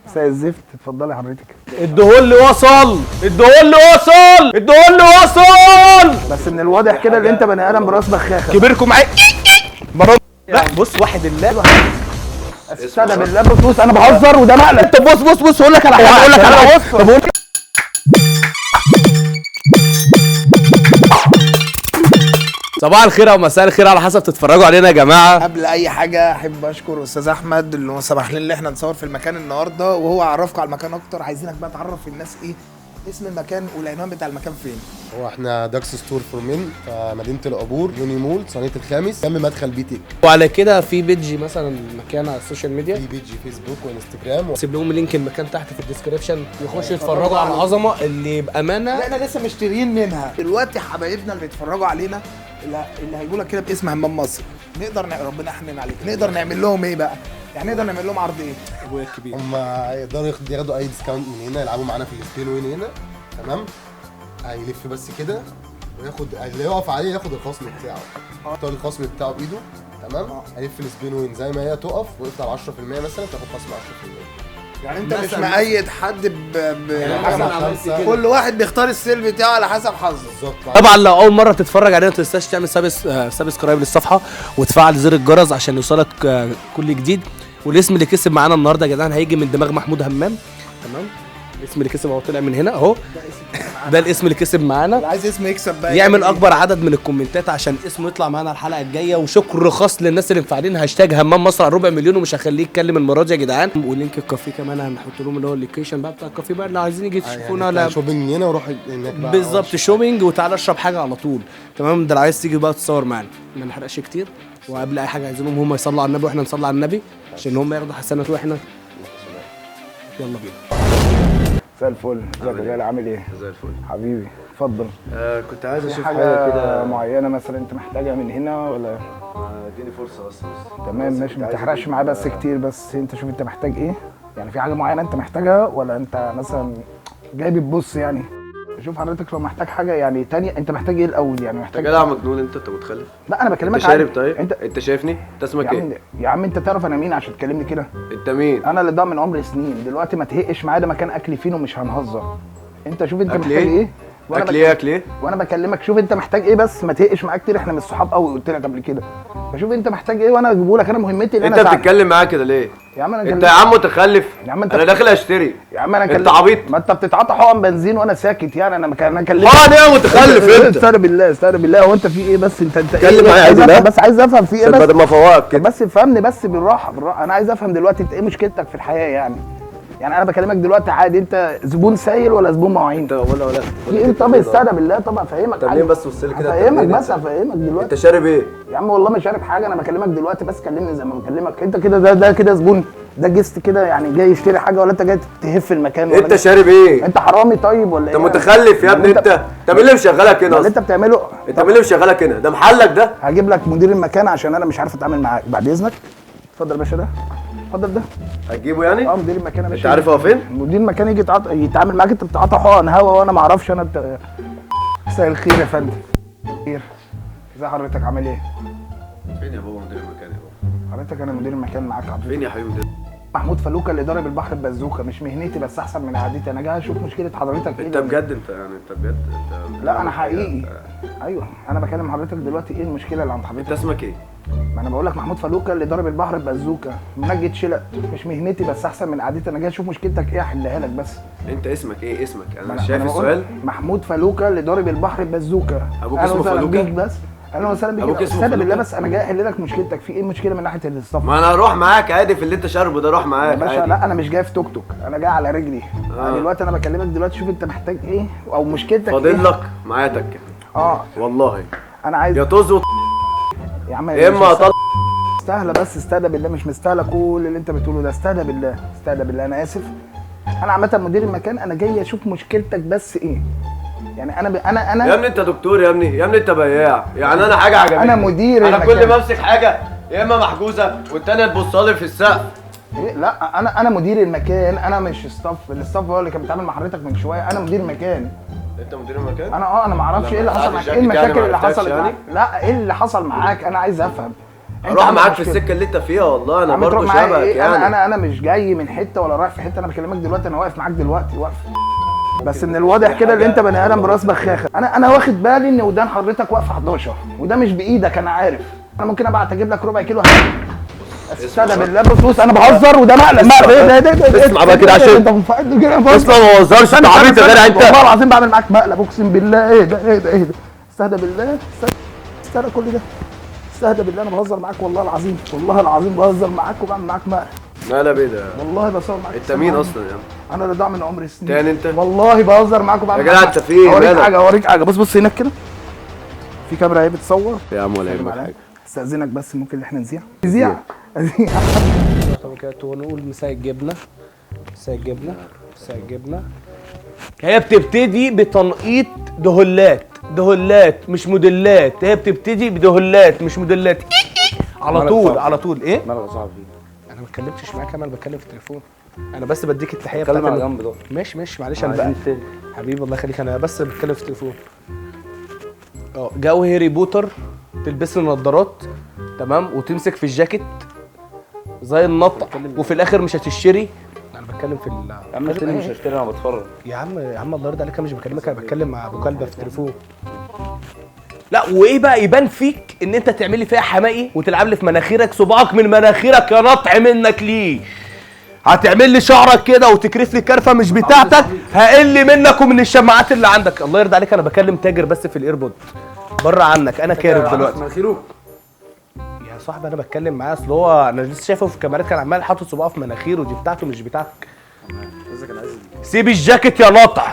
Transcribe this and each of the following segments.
مساء الزفت، اتفضلي حضرتك. الدهول وصل، الدهول وصل، الدهول وصل. بس من الواضح كده ان انت بني ادم براس بخاخه. كبيركم معايا بص واحد الله استهدى بالله. بص انا بهزر وده مقلب. انت بص هقول لك على حاجه، هقول لك على حاجه. طب صباح الخير او مساء الخير على حسب تتفرجوا علينا يا جماعه. قبل اي حاجه احب اشكر استاذ احمد اللي هو سمح لنا ان احنا نصور في المكان النهارده، وهو عرفكم على المكان اكتر. عايزينك بقى تعرف الناس ايه اسم المكان والعنوان بتاع المكان فين. هو احنا داكس ستور فور مين في مدينه العبور، يوني مول، صينيه الخامس، جنب مدخل بيتك. وعلى كده في بيدج مثلا مكان على السوشيال ميديا، في بيجي فيسبوك وانستجرام، سيب لهم لينك المكان تحت في الديسكربشن يخشوا يتفرجوا على العظمه اللي بامانه احنا لسه مشترين منها دلوقتي. حبايبنا اللي بيتفرجوا علينا اللي هيقول لك كده باسم همام مصر، ربنا يحنن عليك، نقدر نعمل لهم ايه بقى؟ يعني نقدر نعمل لهم عرض ايه؟ ابويا الكبير هم يقدروا ياخدوا اي ديسكاونت من هنا، يلعبوا معانا في السبين وين هنا، تمام؟ هيلف بس كده وياخد اللي يقف عليه ياخد الخصم بتاعه. يختار الخصم بتاعه بايده، تمام؟ هيلف السبين وين زي ما هي تقف ويقف على 10% مثلا، تاخد خصم 10%. يعني انت مش مقيد حد كل واحد بيختار السيل بتاعه على حسب حظه. بالظبط. طبعا لو اول مره تتفرج علينا ما تنساش تعمل سبسكرايب للصفحه وتفعل زر الجرس عشان يوصلك كل جديد. والاسم اللي كسب معانا النهارده يا جدعان هيجي من دماغ محمود همام، تمام؟ الاسم اللي كسب اهو طلع من هنا اهو، ده الاسم اللي كسب معانا. اللي عايز اسم يكسب بقى يعمل اكبر عدد من الكومنتات عشان اسمه يطلع معانا الحلقه الجايه. وشكر خاص للناس اللي مفعلين هاشتاج همام مصر على 4 مليون، ومش هخليه يتكلم المره دي يا جدعان. ولينك الكافيه كمان هنحط لهم اللي هو اللوكيشن بقى بتاع الكافيه بقى اللي عايزين يجي يشوفونا يعني ولا شوبينج هنا وروح هناك بقى بالظبط شوبينج وتعالى اشرب حاجه على طول، تمام؟ ده لو عايز تيجي بقى تصور معانا ما نحرقش كتير. وقبل اي حاجه عايزينهم هم يصلوا على النبي واحنا نصلي على النبي عشان هم ياخدوا حسنات واحنا يلا بينا. زي الفل. ازيك يا غالي، عامل ايه؟ زي الفل حبيبي اتفضل. كنت عايز اشوف حاجه كده معينه مثلا انت محتاجها من هنا ولا؟ اديني فرصه بس تمام ماشي، ما تحرقش معايا بس كتير. بس انت شوف انت محتاج ايه، يعني في حاجه معينه انت محتاجها ولا انت مثلا جاي بتبص؟ يعني شوف حضرتك لو محتاج حاجه يعني تانية، انت محتاج ايه الاول؟ يعني محتاج انت جدع مجنون، انت متخلف. لا انا بكلمك انت شارب عادي. طيب؟ انت شايفني؟ انت اسمك ايه؟ يا عم انت تعرف انا مين عشان تكلمني كده؟ انت مين؟ انا اللي ضاع من عمري سنين. دلوقتي ما تهقش معايا، ده مكان اكل فين ومش هنهزر. انت شوف انت محتاج ايه اكل ايه؟ وانا بكلمك شوف انت محتاج ايه، بس ما تهقش معايا كتير. احنا مش صحاب قوي قلت لك قبل كده. فشوف انت محتاج ايه وانا اجيبه لك. انا مهمتي اللي انت بتتكلم معايا كده ليه؟ يا عم انت يا عم متخلف. يا عم انا داخل اشتري. يا عم انا انت عبيط. ما انت بتتعاطى حقن بنزين وانا ساكت. يعني انا اكلمك حقن ايه يا متخلف انت؟ استهدى بالله استهدى بالله. هو انت في ايه بس؟ انت اتكلم معايا عادي. لا بس عايز افهم في ايه بس بدل ما افوقك كده. بس افهمني بس بالراحه. انا عايز افهم دلوقتي انت ايه مشكلتك في الحياه يعني انا بكلمك دلوقتي عادي. انت زبون سايل ولا زبون مواعين؟ انت ولا في ايه؟ طب استهدى بالله. طب افهمك. طب ليه بس بص لي كده؟ افهمك بس افهمك دلوقتي. انت شارب ايه؟ يا عم والله مش شارب حاجه. انا بكلمك دلوقتي بس كلمني زي ما بكلمك. انت كده ده كده زبون؟ ده جست كده يعني جاي يشتري حاجه ولا انت جاي تهف المكان؟ انت شارب ايه؟ انت حرامي طيب ولا ايه؟ انت متخلف يا ابني. انت مين اللي مشغلك هنا اللي انت بتعمله؟ انت مين اللي مشغلك هنا؟ ده محلك ده؟ هجيب لك مدير المكان عشان انا مش عارف اتعامل معاك. بعد اذنك اتفضل يا باشا. ده اتفضل. ده هتجيبه يعني؟ مدير المكان يا باشا. انت عارف هو فين؟ مدير المكان يجي يتعامل معاك. انت بتقطع حقن هوا وانا ما اعرفش. انا مساء الخير يا فندم. خير. ازي حضرتك عامل ايه؟ فين يا بابا مدير المكان يا بابا؟ حضرتك انا مدير المكان معاك حضرتك. فين يا حبيبي مدير؟ محمود فلوكه اللي ضارب البحر ببازوكه. مش مهنتي بس احسن من عادتي. انا جاي اشوف مشكله حضرتك ايه. انت بجد؟ انت بجد؟ انت لا انا حقيقي. ايوه انا بكلم حضرتك دلوقتي. ايه المشكله اللي عند حضرتك؟ انت اسمك ايه؟ ما انا بقول لك محمود فلوكه اللي ضارب البحر ببازوكه. منجد شلق. مش مهنتي بس احسن من عادتي. انا جاي اشوف مشكلتك ايه احلها لك بس. انت اسمك ايه؟ اسمك انا مش شايف السؤال. محمود فلوكه اللي ضارب البحر ببازوكه. ابوك اسمه فلوكه؟ بس اهلا وسهلا بيك. ابوك اسمه استهدى بالله. بس انا جاي احل لك مشكلتك. في ايه المشكله من ناحيه الاستاف؟ ما انا هروح معاك عادي في اللي انت شاربه ده. روح معاك يا باشا عادي. لا انا مش جاي في توك توك. انا جاي على رجلي. دلوقتي انا بكلمك دلوقتي. شوف انت محتاج ايه او مشكلتك فاضل لك معايا تكه. والله انا عايز يا طز يا عم يا اما اطلع. استهدى بس. استهدى بالله. مش مستاهله كل اللي انت بتقوله ده. استهدى بالله. استهدى بالله. انا اسف. انا عامه مدير المكان. انا جاي اشوف مشكلتك بس ايه يعني. انا يا ابني انت دكتور يا ابني. يا ابني انت بياع. يعني انا حاجه عجبتني. انا مدير انا المكان. كل ما امسك حاجه يا اما محجوزه والتانيه تبص لي في السقف. إيه؟ لا انا مدير المكان. انا مش ستاف. الاستاف هو اللي كان بيتعامل مع حضرتك من شويه. انا مدير مكان. انت مدير المكان؟ انا ما اعرفش ايه اللي حصل معاك. ايه المشاكل اللي حصلت معاك؟ لا ايه اللي حصل معاك؟ انا عايز افهم. اروح معاك في السكه اللي انت فيها والله، انا برضه شبهك إيه؟ يعني. انا مش جاي من حته ولا رايح في حته، انا بكلمك دلوقتي، انا واقف معاك دلوقتي واقف. بس من الواضح كده اللي انت بني ادم براس بخاخه. انا واخد بالي ان ودان حضرتك واقفه 11 وده مش بايدك، انا عارف. انا ممكن ابعت اجيب لك ربع كيلو استهدى بالله. بص انا بهزر وده مقلب ايه ده اسمع بقى كده عشان انت منفعل كده. اسمع ما بهزرش، انت عبيط يا جدع انت. والله العظيم بعمل معاك مقلب اقسم بالله. ايه ده استهدى بالله، استهدى كل ده، استهدى بالله. انا بهزر معاك والله العظيم، والله العظيم بهزر معاك وبعمل معاك مقلب. مقلب ايه ده؟ والله بصور معاك. انت مين اصلا يا عم؟ انا رضا من عمر سنين. تاني انت؟ والله بهزر معاك وبعمل يا جدع انت في ايه؟ اوريك حاجه. بص هناك كده في كاميرا اهي بتصور يا عم ولا يهمك حاجه. استاذنك بس ممكن احنا نذيع طب كده ونقول مساء الجبنه، مساء الجبنه، مساء الجبنه. هي بتبتدي بتنقيط دهولات مش موديلات. هي بتبتدي بدهولات مش موديلات. على طول ايه؟ مالك يا صاحبي؟ انا ما اتكلمتش معاك، انا بتكلم في التليفون. انا بس بديك التحيه اتكلم بتاعت على جنب ده. ماشي معلش انا بقى حبيبي الله يخليك، انا بس بتكلم في التليفون. جو هاري بوتر، تلبس لي نظارات تمام وتمسك في الجاكيت زي النط وفي الاخر مش هتشتري. انا بتكلم في يا عم مش هشتري، انا بتفرج. يا عم الله يرضى عليك، انا مش بكلمك، انا بتكلم مع ابو كلبه في التليفون. لا وايه بقى يبان فيك ان انت تعمل لي فيها حمائي وتلعب لي في مناخيرك، صباعك من مناخيرك يا نطع منك ليه؟ هتعمل لي شعرك كده وتكرف لي كرفه مش بتاعتك، هقل منك ومن الشماعات اللي عندك. الله يرضى عليك، انا بكلم تاجر بس في الايربود بره عنك، انا كارف دلوقتي. مناخيره يا صاحبي انا بتكلم معاه، اصل هو انا لسه شايفه في الكاميرات كان عمال حاطط صباعه في مناخيره، دي بتاعته مش بتاعتك. سيب الجاكيت يا نطع،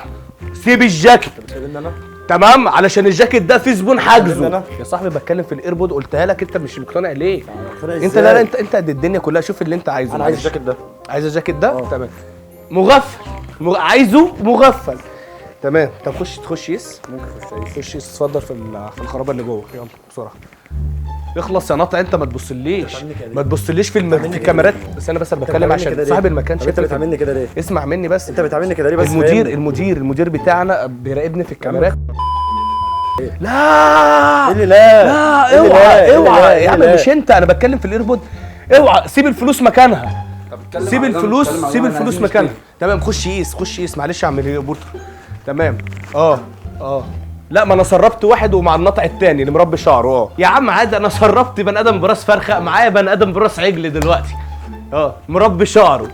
سيب الجاكيت. بتكلمني انا؟ تمام، علشان الجاكيت ده فيه زبون حاجزه. يا صاحبي بتكلم في الايربود، قلتها لك انت مش مقتنع ليه؟ انت لا انت قد الدنيا كلها، شوف اللي انت عايزه. انا عايز الجاكيت ده. عايز الجاكيت ده؟ تمام. مغفل عايزه مغفل. تمام. طب تخش يس؟ ممكن خش يس. اتفضل في الخرابه اللي جوه، يلا بسرعه. اخلص يا نطع، انت ما تبصليش في الكاميرات. بس انا بتكلم عشان صاحب المكان انت بتعاملني كده ليه؟ اسمع مني بس. انت بتعاملني كده ليه بس؟ المدير بتاعنا بيراقبني في الكاميرات. لا ايه لا اوعى يا عم، مش انت، انا بتكلم في الايربود. اوعى، سيب الفلوس مكانها، سيب الفلوس مكانها. تمام. خش يس معلش يا عم بورتر. تمام. لا ما انا سربت واحد ومع النطع التاني اللي مربي شعره. يا عم عادي، انا سربت بني ادم براس فرخه، معايا بني ادم براس عجل دلوقتي مربي شعره،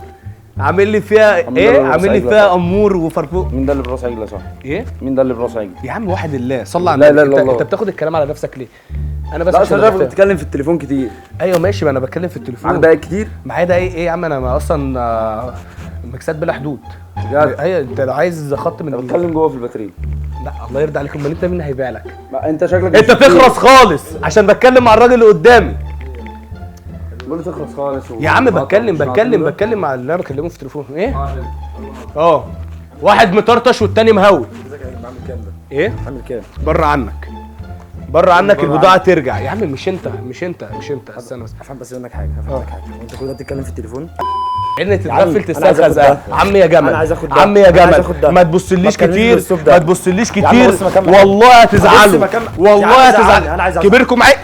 عامل لي فيها ايه؟ عامل لي فيها امور وفرفوق. مين ده اللي براس عجل يا صاحبي؟ ايه؟ مين ده اللي براس عجل؟ يا عم واحد الله، صلى على النبي. انت بتاخد الكلام على نفسك ليه؟ انا بس عشان تعرف بتتكلم في التليفون كتير. ايوه ماشي، ما انا بتكلم في التليفون. معاك دقايق كتير؟ معايا دقايق ايه يا عم؟ انا اصلا مكسات بلا حدود. بجد؟ هي انت لو عايز خط من بتكلم جوه في الباتريه. لا الله يرضى عليك، امال انت مين هيبيع لك؟ انت شكلك انت تخرس خالص عشان بتكلم مع الراجل اللي قدامي. بقول تخرس خالص يا عم بتكلم مع اللي انا بكلمه في التليفون. ايه؟ واحد مطرطش والتاني مهوي. عامل كام ده؟ ايه؟ عامل كام؟ بره عنك البضاعه ترجع. يا عم مش انت استنى بس افهم بس منك حاجه، وانت كل ده بتتكلم في التليفون؟ ان تتغفل تسترخص. عمي يا جمل، انا عايز اخد ده. عمي يا أنا عايز جمل، آخد ده. ما تبصليش كتير، ما تبصليش يا عم بص مكمل. والله هتزعلوا، والله هتزعلوا. انا عايز كبركم معايا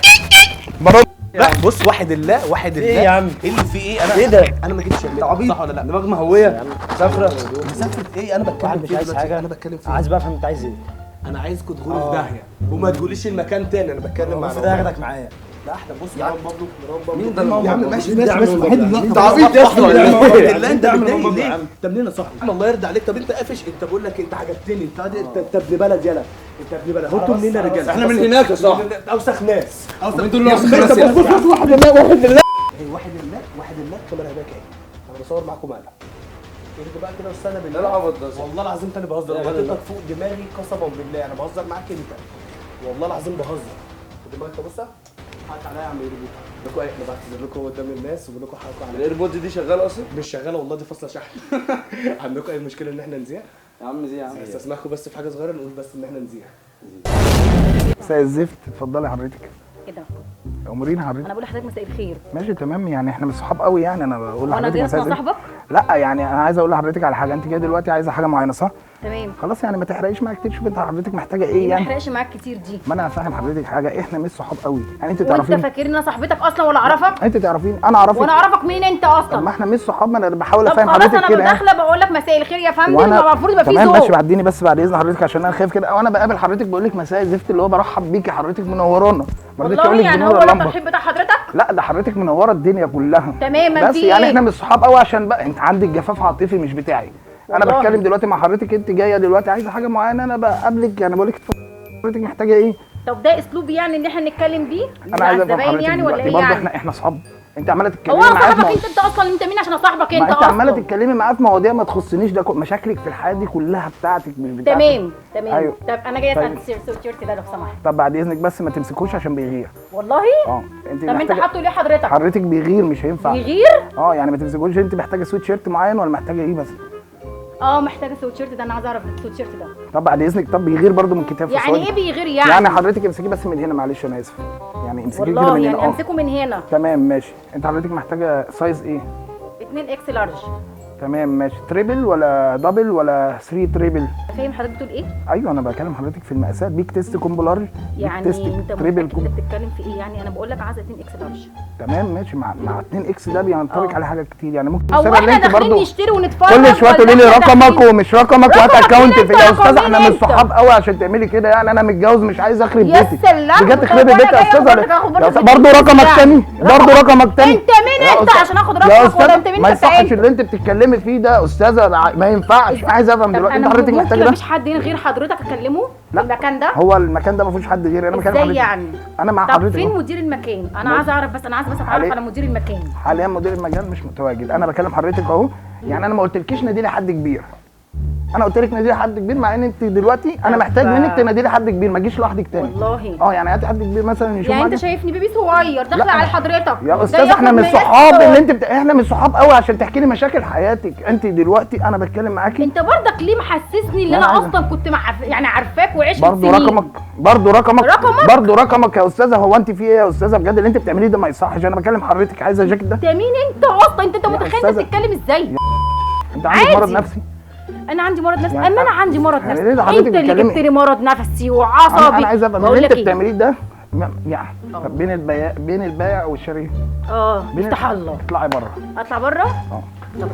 لا بص، واحد الله ايه يا عم؟ ايه اللي في ايه؟ انا ايه ده؟ انا ما جيتش انت عبيط صح ولا لا؟ دماغ مهويه مسافره. مسافرة ايه؟ انا بتكلم مش عايز حاجه، انا بتكلم في عايز بقى افهم انت عايز ايه. انا عايزكم تدخلوا في داهيه وما تقوليش المكان تاني. انا بتكلم مع بس ده هاخدك معايا. لا احنا بص مروان بابلو مين ده؟ يا عم ماشي انت عبيط يا اسطى ولا ايه؟ لا انت متضايق ليه؟ انت منين يا صاحبي؟ الله يرضى عليك. طب انت قافش، انت بقول لك انت عجبتني، انت ابن بلد يلا، انت ابن بلد. انتوا منين يا رجاله؟ احنا من هناك يا صاحبي. اوسخ ناس، انتوا اللي اوسخ ناس. واحد الله الكاميرا هناك اهي. انا بصور معاكم مقلب. انت بقى كده استنى بالله. لا العبط ده والله العظيم تاني بهزر، وهتبقى فوق دماغي قسما بالله. انا بهزر معاك انت، والله العظيم بهزر. دماغك بص حقك عليا يا عم ايربود. لكم احنا بعتذر لكم قدام الناس وبقول لكم حقكم عليا. الايربود دي شغاله اصلا؟ مش شغاله والله، دي فاصله شحن. عندكم اي مشكله ان احنا نذيع؟ يا عم زي يا عم استسمحكم بس في حاجه صغيره، نقول بس ان احنا نذيع. مساء الزفت، اتفضلي حضرتك. ايه ده؟ امورينا حضرتك. انا بقول لحضرتك مساء الخير. ماشي تمام، يعني احنا مش صحاب قوي يعني، انا بقول وانا لحضرتك دي مساء اسمع الزفت. صاحبك؟ لا يعني انا عايز اقول لحضرتك على حاجه، انت كده دلوقتي عايزه حاجه معينه صح؟ تمام. خلاص يعني ما تحرقيش معاك كتير، شوف انت حضرتك محتاجه ايه ما يعني. احرقش معاك كتير دي. ما انا فاهم حضرتك حاجه، احنا مش صحاب قوي يعني، انت وانت تعرفين. فاكرني انا صاحبتك اصلا ولا اعرفك؟ انت تعرفين انا اعرفك. وانا اعرفك مين انت طب اصلا؟ ما احنا مش صحاب، ما انا بحاول طب افهم خلاص حضرتك انا كده يعني. داخله بقول لك مساء الخير يا فندم، وانا يبقى المفروض يبقى في تمام ماشي، ذوق. بعديني بس بعد اذن حضرتك عشان انا خايف كده، وانا بقابل حضرتك بقول لك مساء الزفت اللي هو برحب بيكي، حضرتك منورانا. ما رضيتش اقول والله لك يعني بنور هو ده اللمبه. الترحيب بتاع حضرتك؟ لا ده حضرتك منوره الدنيا كلها. تمام. ما بس انت يعني ايه؟ احنا مش صحاب قوي عشان بقى انت عندك جفاف عاطفي مش بتاعي. انا والله. بتكلم دلوقتي مع حضرتك، انت جايه دلوقتي عايزه حاجه معينه، انا بقابلك يعني بقول لك حضرتك محتاجه ايه. طب ده اسلوب يعني ان احنا نتكلم بيه انا عايز افهم الزباين حضرتك يعني ولا دلوقتي ايه برضه يعني؟ احنا اصحاب، انت عماله هو تتكلمي انا معايا صاحبك انت اصلا، انت مين عشان اصاحبك ما انت انت عماله اصلا؟ تتكلمي معايا في مواضيع ما تخصنيش، ده مشاكلك في الحياه دي كلها بتاعتك مش بتاعتي. تمام تمام. أيوه. طب انا جايه طيب. اسال التيشيرت ده لو سمحت. طب بعد اذنك بس ما تمسكوش عشان بيغير. والله؟ انت طب انت محتاجة- حاطه ليه حضرتك؟ حضرتك بيغير مش هينفع. بيغير؟ يعني ما تمسكوش، انت محتاجه سويت شيرت معين ولا محتاجه ايه بس؟ محتاجه التيشيرت ده، انا عايزه اعرف التيشيرت ده. طب بعد اذنك، طب بيغير برضو من كتاب يعني ايه بيغير يعني؟ يعني حضرتك امسكيه بس من هنا، معلش انا اسف، يعني امسكيه كده والله من يعني هنا. امسكه من هنا. تمام ماشي. انت حضرتك محتاجه سايز ايه؟ 2 اكس لارج. تمام ماشي. تريبل ولا دبل ولا 3 تريبل؟ فاهم حضرتك بتقول ايه؟ ايوه انا بكلم حضرتك في المقاسات، بيك تيست كومبو لارج، بيك يعني تيست انت تريبل متاكد انت بتتكلم في ايه يعني؟ انا بقول لك عايزه 2 اكس لارج. تمام ماشي. مع 2 اكس ده بينطبق على حاجات كتير يعني، ممكن او السبب اللي احنا انت داخلين برضو نشتري ونتفرج كل شويه تقولي لي ولا احنا رقمك داخلين- ومش رقمك وهات رقمك اكونت مين في انت؟ يا رقم استاذ، مين احنا مش انت؟ صحاب قوي عشان تعملي كده يعني، انا متجوز مش عايز اخرب يا بيتك. سلام. بجد تخربي طب بيتك يا وانا استاذ. جايه اخد برضه في برضه الفلوس رقمك يعني. تاني، برضه رقمك تاني. انت مين يا انت أستاذ- عشان اخد يا رقمك أستاذ، ولا انت مين؟ ما انت يصحش انت اللي انت بتتكلمي فيه ده يا استاذه، ما ينفعش. عايز افهم دلوقتي انت حضرتك محتاجه ممكن ده؟ مفيش حد هنا غير حضرتك اكلمه في المكان ده؟ هو المكان ده ما فيهوش حد غيري، انا بكلم ازاي حضرتك. يعني؟ انا مع طب حضرتك فين أهو. مدير المكان؟ انا عايزه اعرف بس، انا عايزه بس اتعرف على مدير المكان. حاليا مدير المجال مش متواجد، انا بكلم حضرتك اهو. يعني انا ما قلتلكيش نادي لي حد كبير، انا قلت لك نادي لي حد كبير، مع ان انت دلوقتي انا محتاج منك تنادي لي حد كبير، ما تجيش لوحدك تاني. والله يعني هاتي حد كبير مثلا يشوف يعني انت معاك. شايفني بيبي صغير داخله لا. على حضرتك يا ده استاذ ياخد احنا مش من صحاب، إيده. اللي انت احنا مش صحاب قوي عشان تحكي لي مشاكل حياتك. انت دلوقتي انا بتكلم معاكي انت برضك ليه محسسني ان لا، انا أنا عايزة. اصلا كنت يعني عارفاك وعشت برضه سنين؟ رقمك برضه رقمك يا استاذه. هو انت في ايه يا استاذه بجد؟ اللي انت بتعمليه ده ما يصحش. انا بكلم حضرتك، عايزه الجاكيت ده؟ انت مين انت اصلا؟ انت يا متخيل انت أستاذة. بتتكلم ازاي؟ انت عندك عادي. مرض نفسي؟ انا عندي مرض نفسي؟ يعني اما انا عندي مرض يعني نفسي. ليه انت حضرتك اللي بتتكلمي؟ جبت لي مرض نفسي وعصبي. انا عايز افهم بقول اللي لك انت ايه؟ بتعمليه ده يعني بين البائع والشاري. افتح الله. اطلعي بره. اطلع بره؟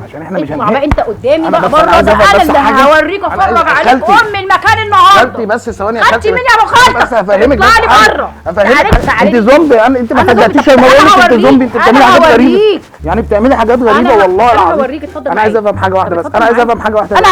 عشان احنا مش اطلع بقى انت قدامي أنا بقى بس أنا بره، عايز ده أفهم انا بس اللي حاجة. هوريك أنا افرج عليك خالتي. ام المكان النهارده. خالتي بس ثواني يا خالتي خالتي. مين يا ابو خالتك؟ بس هفهمك اطلع لي بس بره. هفهمك. تعالي. انت زومبي يعني، انت ما أنا صدقتيش زومبي. لما اقول لك أنا انت زومبي. انت هوريك. بتعملي أنا حاجات غريبه هوريك. يعني، بتعملي حاجات غريبه والله انا العظيم. هوريك. اتفضل انا عايز افهم حاجه واحده بس، انا عايز افهم حاجه واحده بس.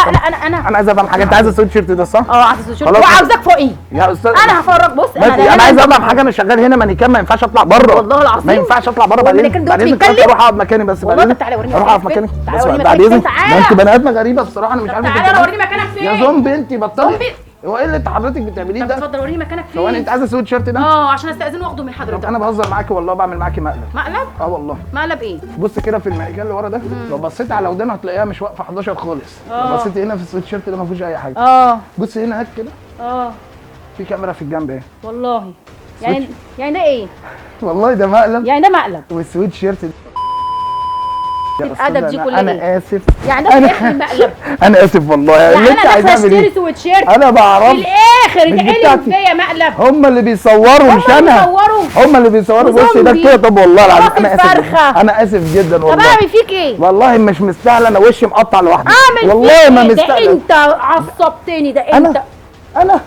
انا عايز افهم حاجه. انت عايزه السويت شيرت ده صح؟ عايزه السويت شيرت خلاص. وعاوزاك فوقيه. يا استاذ انا هفرج. بص انا عايز افهم حاجه. انا شغال هنا مانيكان، ما ينفعش اطلع بره والله العظيم. ما ينفعش اطلع بره. هو بعدين المانيكان دلوقتي بعدين بيتكلم؟ اروح اقعد مكاني بس. والله بعدين طب تعالى وريني اروح اقعد مكانك مكاني. فين. تعالى بس وريني بعد مكانك اذنك، فين. ده تعالى. انت بني ادمه غريبه بصراحه، انا مش عارف تعالى وريني مكانك فين. يا زومبي انت بطلي. زومبي. هو ايه اللي انت حضرتك بتعمليه طب ده؟ اتفضل وريني مكانك فين. ثواني، انت عايزه السويت شيرت ده؟ عشان استاذن واخده من طب حضرتك. انا بهزر معاكي والله، بعمل معاكي مقلب. مقلب؟ والله. مقلب ايه؟ بص كده في المانيكان اللي ورا ده، لو بصيت على ودانه هتلاقيها مش واقفه 11 خالص. لو بصيت هنا في السويت شيرت ده ما فيهوش اي حاجه. بص هنا هات كده، في كاميرا في الجنب اهي. والله يعني ده ايه؟ والله ده مقلب. يعني ده مقلب. والسويت شيرت ده الادب دي كلها انا اسف. يعني ده في الاخر المقلب. انا اسف والله. يعني اللي انت انا داخله عايزاه اشتري ايه؟ سويت شيرت انا بعرف. في الاخر مش اتعلم بتاعتي. فيا مقلب. هم اللي بيصوروا مش انا. هم اللي بيصوروا. بص ده وزومبي. كده. طب والله العظيم راس انا اسف. الفرخة. انا اسف جدا طب والله. اعمل فيك ايه؟ والله مش مستاهله، انا وشي مقطع لوحدي. اعمل والله فيك ما ايه؟ ده مستاهله. انت عصبتني. ده انت انا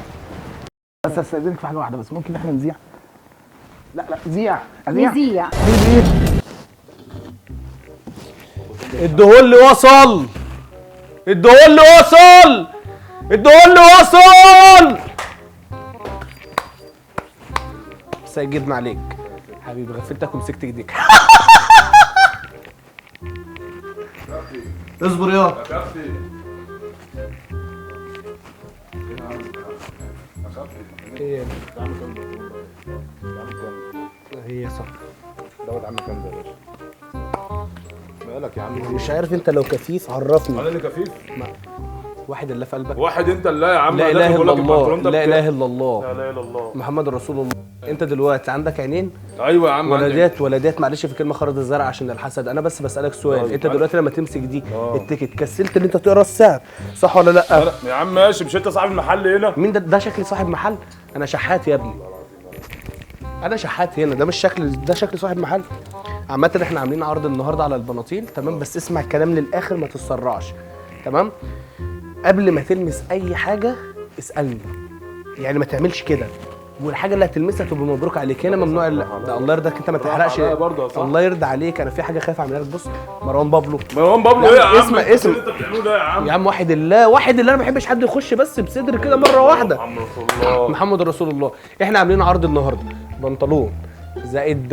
بس استاذنك في حاجه واحده بس، ممكن احنا نذيع؟ لا نذيع. نذيع. الدهول وصل. الدهول وصل. الدهول وصل. سجدنا عليك حبيبي، غفلتك ومسكت ايديك. اصبر يا هي صح. دوت عم كام ده يا باشا؟ مالك يا عم؟ مش عارف انت لو كفيف عرفني. انا اللي كفيف؟ واحد الله في قلبك. واحد انت الله يا عم. لا اله الا الله، لا لا اله الا الله، لا اله الا الله محمد رسول الله. انت دلوقتي عندك عينين ايوه يا عم. ولدات معلش في كلمه خرج الزرع عشان الحسد. انا بس بسالك سؤال، انت دلوقتي لما تمسك دي التيكت كسلت ان انت تقرا السعر صح ولا لا؟ يا عم ماشي، مش انت صاحب المحل هنا؟ مين ده؟ ده شكلي صاحب محل؟ انا شحات يا ابني، انا شحات هنا، ده مش شكل، ده شكل صاحب محل. عامه احنا عاملين عرض النهارده على البناطيل تمام، بس اسمع الكلام للاخر ما تتسرعش تمام. قبل ما تلمس اي حاجه اسالني، يعني ما تعملش كده، والحاجه اللي هتلمسها تبقى مبروك عليك. هنا ممنوع ده الله يرضاك انت ما تحرقش. الله يرضى عليك، انا في حاجه خايف اعملها لك. بص مروان بابلو ايه يا عم؟ اسمع اللي انت بتعمله ده يا عم. يا عم واحد الله، واحد الله، انا ما بحبش حد يخش بس بصدر كده مره واحده. محمد رسول الله. احنا عاملين عرض النهارده بنطلون زائد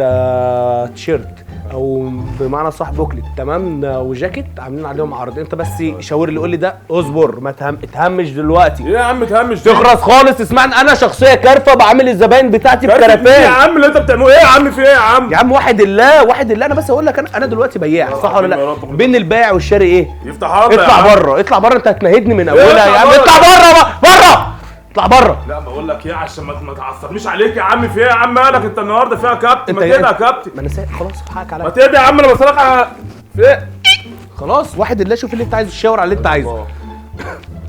تيشيرت او بمعنى صح بوكلت تمام وجاكيت، عاملين عليهم عرض. انت بس شاور لي قول لي ده، اصبر ما تهمش دلوقتي. ايه يا عم تهمش؟ تخرس خالص. اسمعني، انا شخصيه كارفه بعمل الزباين بتاعتي بكرفان. يا عم اللي انت بتعمله ايه يا عم؟ في ايه يا عم؟ يا عم واحد الله، واحد الله. انا بس اقول لك انا دلوقتي بياع صح ولا لا؟ بين البائع والشاري ايه؟ يفتح الله. اطلع بره، اطلع بره، انت هتنهدني من اولها يا عم. اطلع بره بره، اطلع بره. لا بقول لك ايه عشان ما تعصبنيش عليك يا عم. في ايه يا عم؟ مالك انت النهارده فيها كابتن؟ ما تهدى يا كابتن. ما انا خلاص حقك عليا. ما تهدى يا عم، انا بسالك على في ايه؟ خلاص واحد الله، شوف اللي انت عايزه، تشاور على اللي انت عايزه.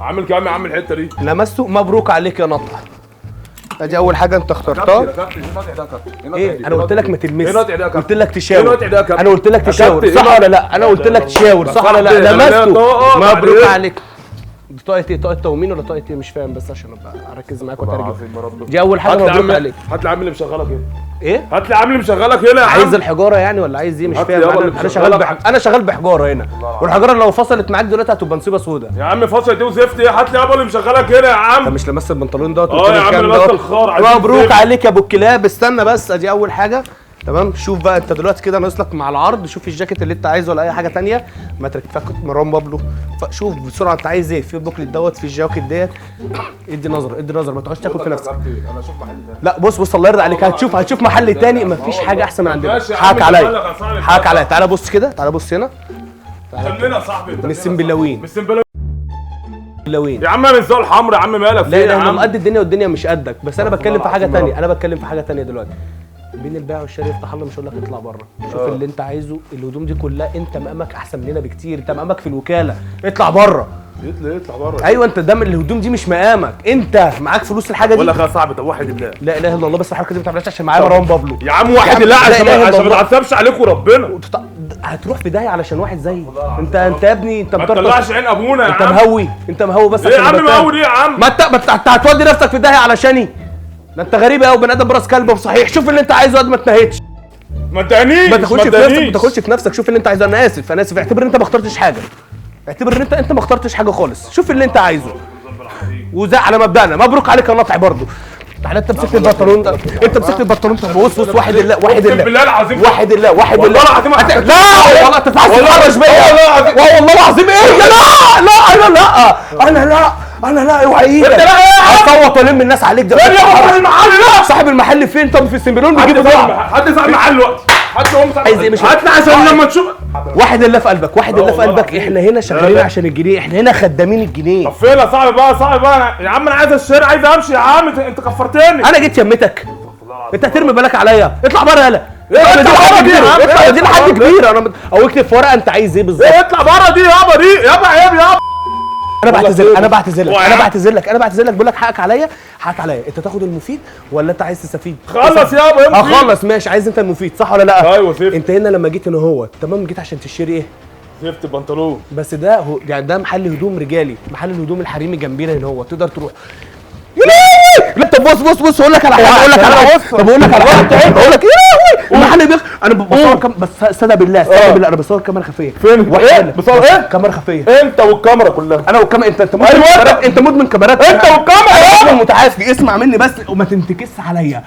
عامل كام يا عم الحته دي؟ لمسته مبروك عليك يا نطع. ادي اول حاجه انت اخترتها. ايه انا قلت لك ما تلمس، قلت لك تشاور. انا قلت لك تشاور صح ولا لا؟ انا قلت لك تشاور صح ولا لا؟ لمسته مبروك عليك. دي طاقه ايه؟ طاقه تومين ولا طاقه ايه؟ مش فاهم بس عشان ابقى اركز معاك واترجم. دي اول حاجه مبروك عليك. هات لي عم اللي مشغلك هنا. ايه؟ هات لي عم اللي مشغلك هنا يا عم. عايز الحجاره يعني ولا عايز ايه؟ مش فاهم. انا شغال بحجاره هنا، والحجاره لو فصلت معاك دلوقتي هتبقى نصيبه سودا يا عم. فصل دي وزفت ايه؟ هات لي يابا اللي مشغلك هنا يا عم. انت مش لمست البنطلون دوت؟ يا عم لمست الخار. مبروك عليك يا ابو الكلاب. استنى بس، ادي اول حاجه تمام. شوف بقى انت دلوقتي كده ناقص لك مع العرض، شوف الجاكيت اللي انت عايزه ولا اي حاجه ثانيه ما تركفك مروان بابلو. شوف بسرعه انت عايز ايه في البوكلت دوت، في الجاكيت ديت. ادي نظر ما تقعدش تاكل في نفسك. انا اشوف محل تاني. لا بص الله يرضى عليك، هتشوف محل تاني. مفيش حاجه احسن من عندنا. حقك عليا. تعالى بص كده، تعالى بص هنا. خلينا يا صاحبي من السنبلاوين يا عم. من الزول الحمراء يا عم. مالك لا لا انا قد الدنيا والدنيا مش قدك. بس انا بتكلم في حاجه ثانيه، انا بتكلم في حاجه ثانيه دلوقتي. بين البيع والشراء يفتح الله، مش هقول لك اطلع بره. شوف اللي انت عايزه. الهدوم دي كلها انت مقامك احسن مننا بكتير، انت مقامك في الوكاله. اطلع بره. يطلع بره. ايوه انت دم الهدوم دي مش مقامك، انت معاك فلوس الحاجه دي. بقول لك يا صاحبي طب واحد الله. لا اله الا الله. بس الحركه دي ما تعملهاش عشان معايا مروان بابلو يا عم. واحد الله عشان ما تعصبش عليكم ربنا. هتروح في داهيه علشان واحد زيي. انت يا ابني انت ما تطلعش عين ابونا يا عم. انت مهوي بس. ايه يا عم مهوي ايه يا عم؟ ما انت هتودي نفسك في داهيه علشاني. ده انت غريب قوي، بني ادم براس كلب صحيح. شوف اللي انت عايزه قد ما تنهيتش. ما تهنيش. ما تاخدش في نفسك. شوف اللي انت عايزه. انا اسف. اعتبر ان انت ما اخترتش حاجه. اعتبر ان انت ما اخترتش حاجه خالص. شوف اللي انت عايزه. وزع على مبدأنا. مبروك عليك يا نطع برضه. تعالى انت مسكت البنطلون ده. طب بص واحد الله. بالله العظيم. واحد الله. والله العظيم. لا والله انت تتعصب بيا. والله العظيم ايه؟ لا انا لا اوعى ايدك. هتصوت والم الناس عليك ده. صاحب المحل. لا صاحب المحل فين؟ طب في السنبلون بيجيب حد صاحب المحل دلوقتي. عايز ايه؟ مش هات لي عشان لما تشوف. واحد الله في قلبك. احنا هنا شغالين عشان الجنيه، احنا هنا خدامين الجنيه. طب فين يا صاحبي بقى يا عم؟ انا عايز الشارع، عايز امشي يا عم. انت كفرتني. انا جيت يمتك. انت هترمي بالك عليا. اطلع بره يلا. اطلع دي لحد كبير. انا او اكتب في ورقه انت عايز ايه بالظبط. اطلع بره دي يابا عيب يابا. انا بعتذر لك بقول لك حقك عليا. انت تاخد المفيد ولا انت عايز تستفيد؟ خلص يابا. اخلص ماشي. عايز انت المفيد صح ولا لا؟ ايوه سيف. انت هنا لما جيت هنا هو تمام، جيت عشان تشتري ايه؟ زفت بنطلون. بس ده يعني ده محل هدوم رجالي، محل الهدوم الحريمي جنبينا هنا. هو تقدر تروح. لا طب بص اقول لك على حاجه. اقول لك على حاجه. بقول لك ايه المحل انا بصور بس استهدى بالله انا بصور كاميرا خفيه. فين؟ ايه بصور ايه؟ كاميرا خفيه. انت والكاميرا كلها. انا والكاميرا. انت مدمن كاميرات. انت والكاميرا. انا متعافي. اسمع مني بس وما تنتكس عليا.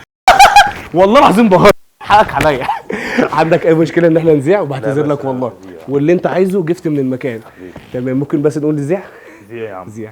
والله العظيم بهزر. حقك عليا. عندك اي مشكله ان احنا نذيع؟ وبعتذر لك والله. واللي انت عايزه جفت من المكان. تمام. ممكن بس نقول نذيع يا عم. زيع.